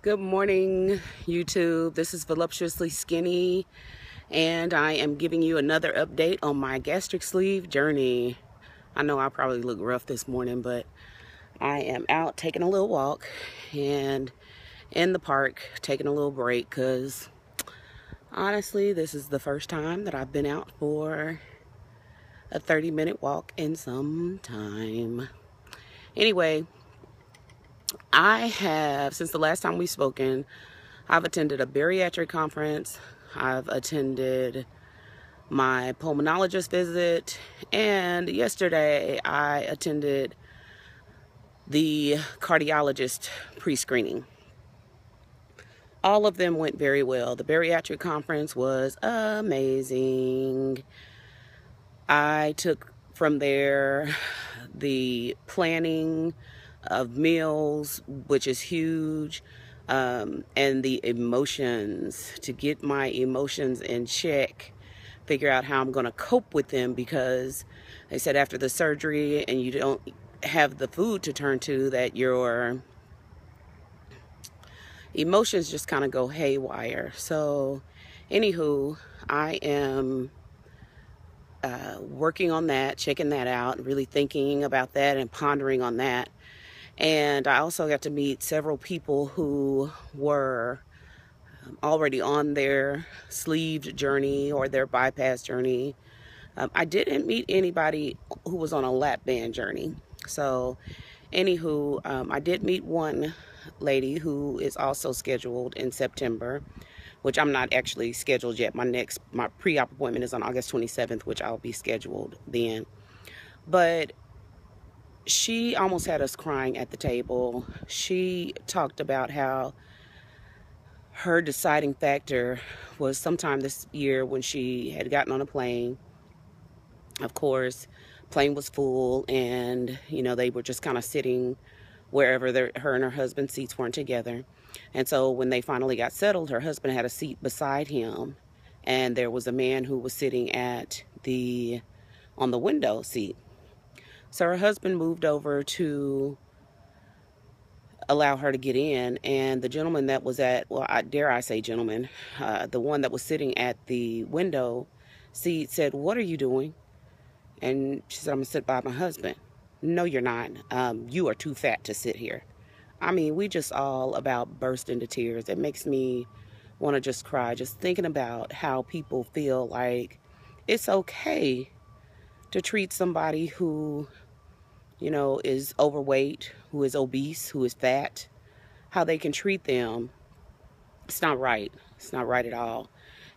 Good morning, YouTube. This is Voluptuously Skinny, and I am giving you another update on my gastric sleeve journey. I know I probably look rough this morning, but I am out taking a little walk and in the park taking a little break because honestly, this is the first time that I've been out for a 30-minute walk in some time. Anyway, I have, since the last time we've spoken, I've attended a bariatric conference, I've attended my pulmonologist visit, and yesterday I attended the cardiologist pre-screening. All of them went very well. The bariatric conference was amazing. I took from there the planning of meals, which is huge, and the emotions, to get my emotions in check, figure out how I'm going to cope with them, because they said after the surgery and you don't have the food to turn to, that your emotions just kind of go haywire. So anywho, I am working on that, checking that out, really thinking about that and pondering on that. And I also got to meet several people who were already on their sleeved journey or their bypass journey. I didn't meet anybody who was on a lap band journey. So anywho, I did meet one lady who is also scheduled in September, which I'm not actually scheduled yet. My pre-op appointment is on August 27th, which I'll be scheduled then. But she almost had us crying at the table. She talked about how her deciding factor was sometime this year when she had gotten on a plane. Of course, plane was full, and they were just kind of sitting wherever her and her husband's seats weren't together. And so when they finally got settled, her husband had a seat beside him, and there was a man who was sitting on the window seat. So her husband moved over to allow her to get in, and the gentleman that was dare I say gentleman, the one that was sitting at the window seat said, "What are you doing?" And she said, "I'm gonna sit by my husband." "No, you're not. You are too fat to sit here." I mean, we just all about burst into tears. It makes me want to just cry, just thinking about how people feel like it's okay to treat somebody who, is overweight, who is obese, who is fat, how they can treat them. It's not right. It's not right at all.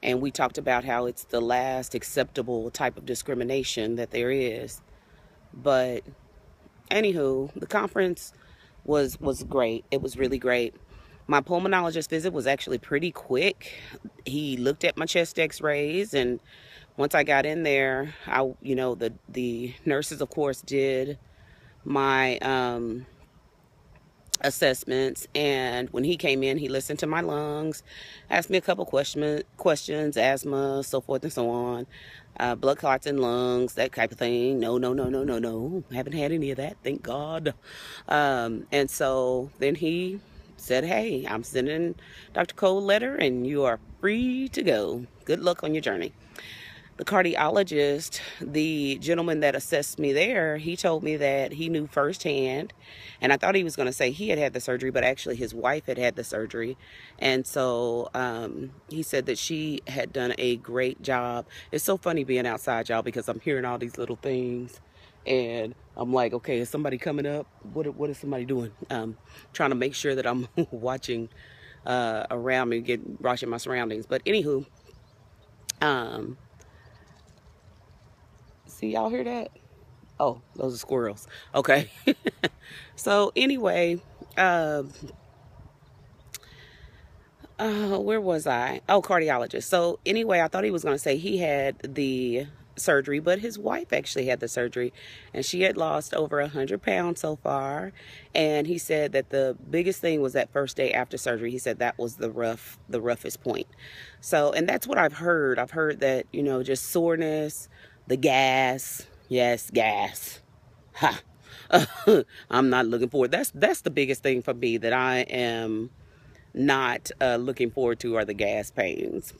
And we talked about how it's the last acceptable type of discrimination that there is. But anywho, the conference was great. It was really great. My pulmonologist visit was actually pretty quick. He looked at my chest x-rays, and once I got in there, the nurses, of course, did my assessments, and when he came in, he listened to my lungs, asked me a couple questions, asthma, so forth and so on, blood clots in lungs, that type of thing. No, haven't had any of that, thank God. And so then he said, "Hey, I'm sending Dr. Cole a letter, and you are free to go. Good luck on your journey." The cardiologist, the gentleman that assessed me there, he told me that he knew firsthand, and I thought he was going to say he had the surgery, but actually his wife had the surgery. And so he said that she had done a great job. It's so funny being outside, y'all, because I'm hearing all these little things, and I'm like, okay, is somebody coming up? What is somebody doing? Trying to make sure that I'm watching around me, watching my surroundings. But anywho, see, y'all hear that? Oh, those are squirrels. Okay. So anyway, where was I? Oh, cardiologist. So anyway, I thought he was going to say he had the surgery, but his wife actually had the surgery, and she had lost over 100 pounds so far. And he said that the biggest thing was that first day after surgery. He said that was the roughest point. So, and that's what I've heard. I've heard that, just soreness, the gas. Yes, gas. Ha. I'm not looking forward. That's the biggest thing for me that I am not looking forward to are the gas pains.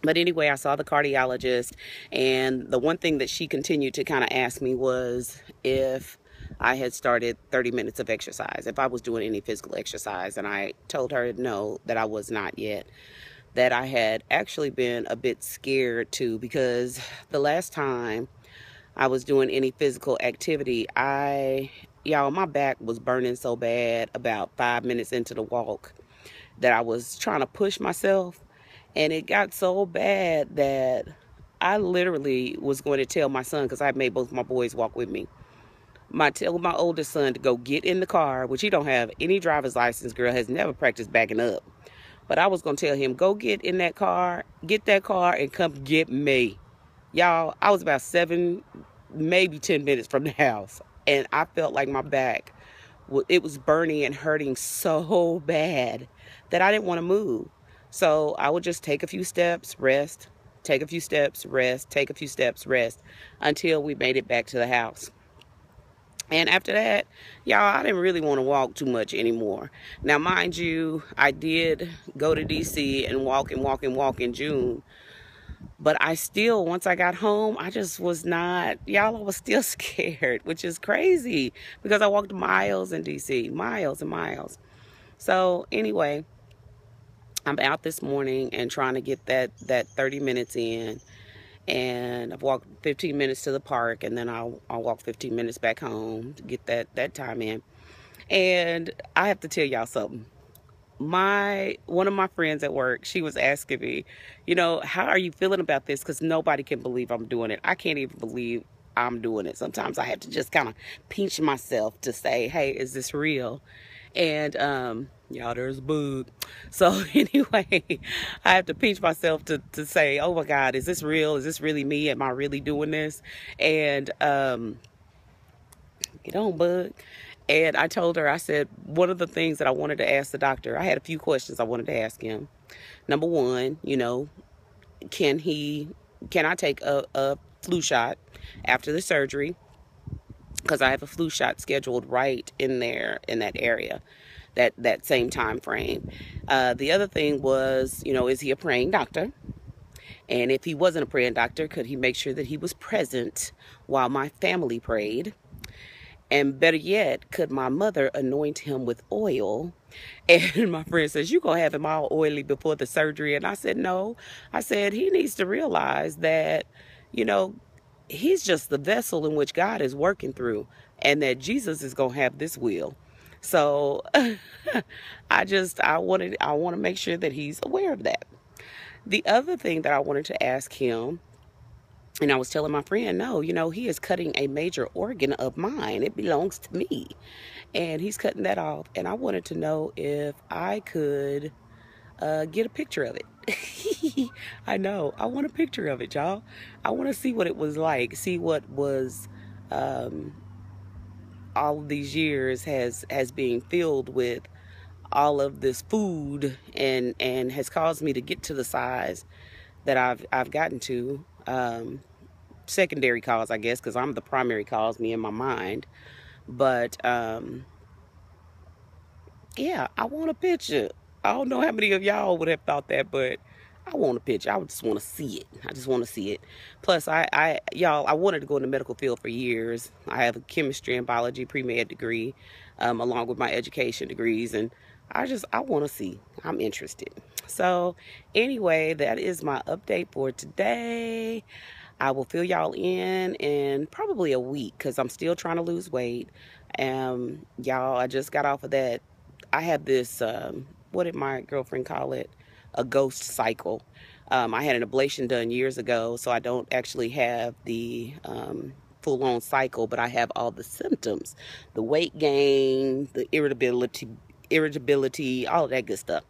But anyway, I saw the cardiologist, and the one thing that she continued to kind of ask me was if I had started 30 minutes of exercise, if I was doing any physical exercise. And I told her no, that I was not yet. That I had actually been a bit scared too, because the last time I was doing any physical activity, y'all, my back was burning so bad about 5 minutes into the walk that I was trying to push myself. And it got so bad that I literally was going to tell my son, because I made both my boys walk with me. Tell my oldest son to go get in the car, which he don't have any driver's license, girl, has never practiced backing up. But I was going to tell him, go get in that car, get that car, and come get me. Y'all, I was about 7, maybe 10 minutes from the house. And I felt like my back, it was burning and hurting so bad that I didn't want to move. So I would just take a few steps, rest, take a few steps, rest, take a few steps, rest, until we made it back to the house. And after that, y'all, I didn't really want to walk too much anymore. Now, mind you, I did go to DC and walk in June. But I still, once I got home, I just was not, y'all, I was still scared, which is crazy, because I walked miles in DC, miles and miles. So anyway, I'm out this morning and trying to get that 30 minutes in. And I've walked 15 minutes to the park, and then I'll walk 15 minutes back home to get that time in. And I have to tell y'all something. One of my friends at work, she was asking me, how are you feeling about this? Because nobody can believe I'm doing it. I can't even believe I'm doing it. Sometimes I have to just kind of pinch myself to say, hey, is this real? And y'all, there's a bug. So anyway, I have to pinch myself to say, oh my God, is this real? Is this really me? Am I really doing this? And get on, bug. And I told her, I said, one of the things that I wanted to ask the doctor, I had a few questions I wanted to ask him. Number one, can I take a flu shot after the surgery? Because I have a flu shot scheduled right in there, in that area, that same time frame. The other thing was, is he a praying doctor? And if he wasn't a praying doctor, could he make sure that he was present while my family prayed? And better yet, could my mother anoint him with oil? And my friend says, you gonna have him all oily before the surgery? And I said, no. I said, he needs to realize that, he's just the vessel in which God is working through, and that Jesus is gonna have this wheel. So I want to make sure that he's aware of that. The other thing that I wanted to ask him, and I was telling my friend, no, he is cutting a major organ of mine. It belongs to me. And he's cutting that off. And I wanted to know if I could get a picture of it. I know. I want a picture of it, y'all. I want to see what it was like. See what was all of these years has been filled with all of this food and has caused me to get to the size that I've gotten to. Secondary cause, I guess, because I'm the primary cause, me in my mind. But yeah, I want a picture. I don't know how many of y'all would have thought that, but I want a picture. I just want to see it. I just want to see it. Plus, y'all, I wanted to go in the medical field for years. I have a chemistry and biology pre-med degree, along with my education degrees, and I want to see. I'm interested. So anyway, that is my update for today. I will fill y'all in probably a week, because I'm still trying to lose weight. Y'all, I just got off of that. I have this, what did my girlfriend call it? A ghost cycle. I had an ablation done years ago, so I don't actually have the full-on cycle, but I have all the symptoms. The weight gain, the irritability, all of that good stuff.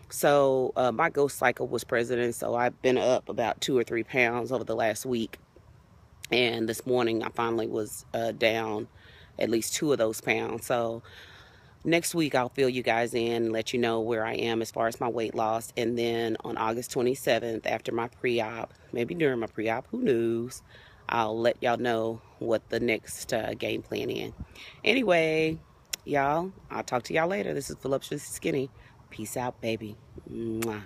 So my ghost cycle was present, so I've been up about 2 or 3 pounds over the last week. And this morning I finally was down at least 2 of those pounds. So next week I'll fill you guys in and let you know where I am as far as my weight loss. And then on August 27th, after my pre-op, maybe during my pre-op, who knows, I'll let y'all know what the next game plan is. Anyway, y'all, I'll talk to y'all later. This is Voluptuously Skinny. Peace out, baby. Mwah.